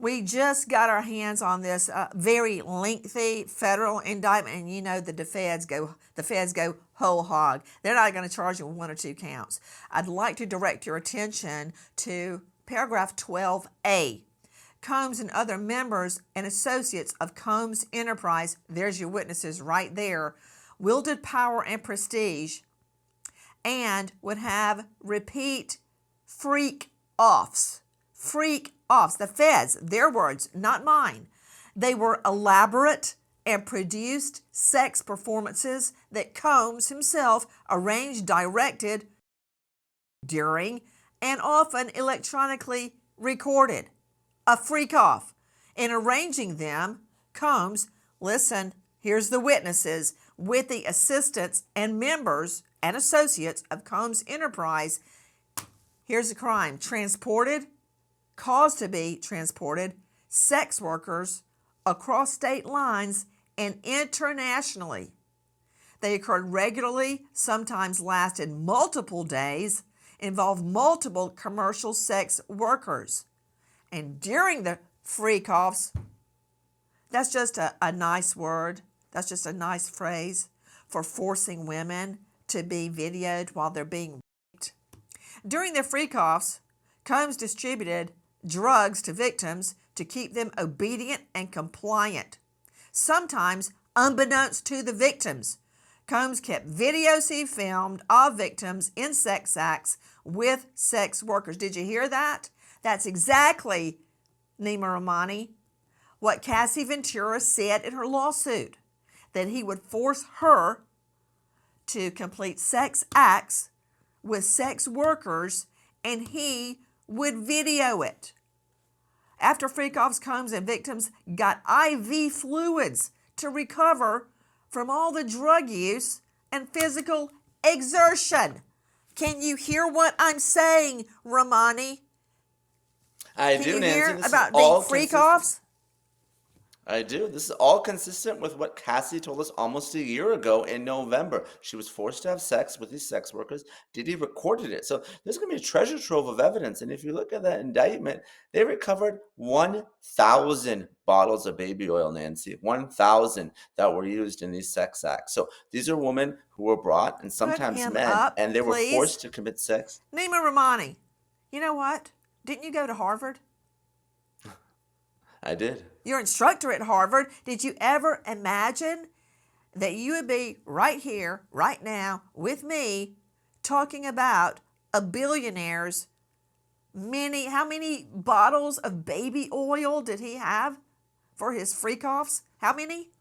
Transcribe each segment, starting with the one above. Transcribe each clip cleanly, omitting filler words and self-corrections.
We just got our hands on this very lengthy federal indictment, and you know that the feds go whole hog. They're not going to charge you with one or two counts. I'd like to direct your attention to paragraph 12A. Combs and other members and associates of Combs Enterprise, there's your witnesses right there, wielded power and prestige and would have repeat freak offs. Freak offs. The feds, their words, not mine. They were elaborate and produced sex performances that Combs himself arranged, directed during, and often electronically recorded. A freak off. In arranging them, Combs, listen, here's the witnesses, with the assistants and members and associates of Combs Enterprise. Here's the crime: transported, caused to be transported, sex workers across state lines and internationally. They occurred regularly, sometimes lasted multiple days, involved multiple commercial sex workers. And during the freak-offs, that's just a nice word, that's just a nice phrase for forcing women to be videoed while they're being raped. During the freak-offs, Combs distributed drugs to victims to keep them obedient and compliant. Sometimes, unbeknownst to the victims, Combs kept videos he filmed of victims in sex acts with sex workers. Did you hear that? That's exactly, Nima Rahmani, what Cassie Ventura said in her lawsuit, that he would force her to complete sex acts with sex workers and he would video it. After freak-offs, Combs and victims got IV fluids to recover from all the drug use and physical exertion. Can you hear what I'm saying, Rahmani? I Can do, you Nancy. hear This is about all being consistent. freak-offs? I do. This is all consistent with what Cassie told us almost a year ago in November. She was forced to have sex with these sex workers. Diddy recorded it. So there's going to be a treasure trove of evidence. And if you look at that indictment, they recovered 1,000 bottles of baby oil, Nancy. 1,000 that were used in these sex acts. So these are women who were brought, and Put sometimes him men, up, and they were please. forced to commit sex. Nima Rahmani, you know what? Didn't you go to Harvard? I did. Your instructor at Harvard, did you ever imagine that you would be right here, right now, with me, talking about a billionaire's how many bottles of baby oil did he have for his freak-offs? How many?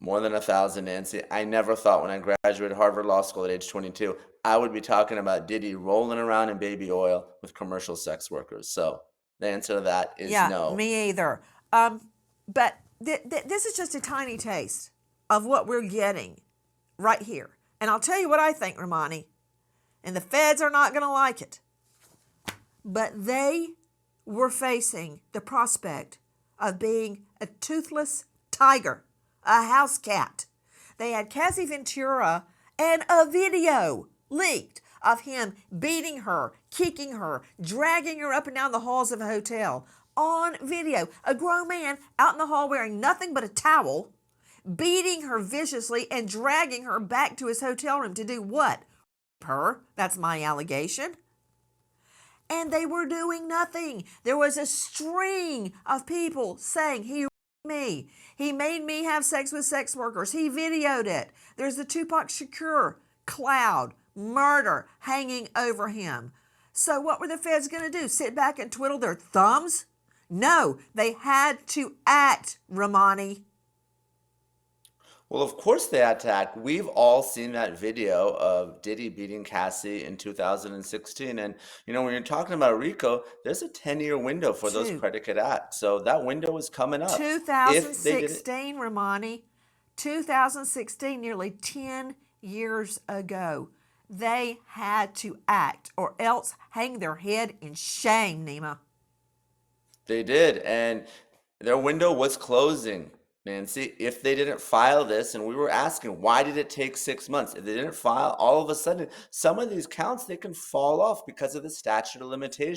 More than 1,000, Nancy. I never thought when I graduated Harvard Law School at age 22, I would be talking about Diddy rolling around in baby oil with commercial sex workers. So the answer to that is Yeah, no. me either. But this is just a tiny taste of what we're getting right here. And I'll tell you what I think, Rahmani, and the feds are not going to like it. But they were facing the prospect of being a toothless tiger, a house cat. They had Cassie Ventura and a video leaked of him beating her, kicking her, dragging her up and down the halls of a hotel on video. A grown man out in the hall wearing nothing but a towel, beating her viciously and dragging her back to his hotel room to do what? Her. That's my allegation. And they were doing nothing. There was a string of people saying, he raped me. He made me have sex with sex workers. He videoed it. There's the Tupac Shakur cloud, murder hanging over him. So what were the feds going to do? Sit back and twiddle their thumbs? No, they had to act, Rahmani. Well, of course they had to act. We've all seen that video of Diddy beating Cassie in 2016. And, when you're talking about RICO, there's a 10-year window for those predicate acts. So that window is coming up. If they didn't, 2016, Rahmani, 2016, nearly 10 years ago. They had to act or else hang their head in shame, Nima. they did. And their window was closing, Nancy. If they didn't file this, and we were asking, why did it take 6 months? If they didn't file, all of a sudden, some of these counts, they can fall off because of the statute of limitations.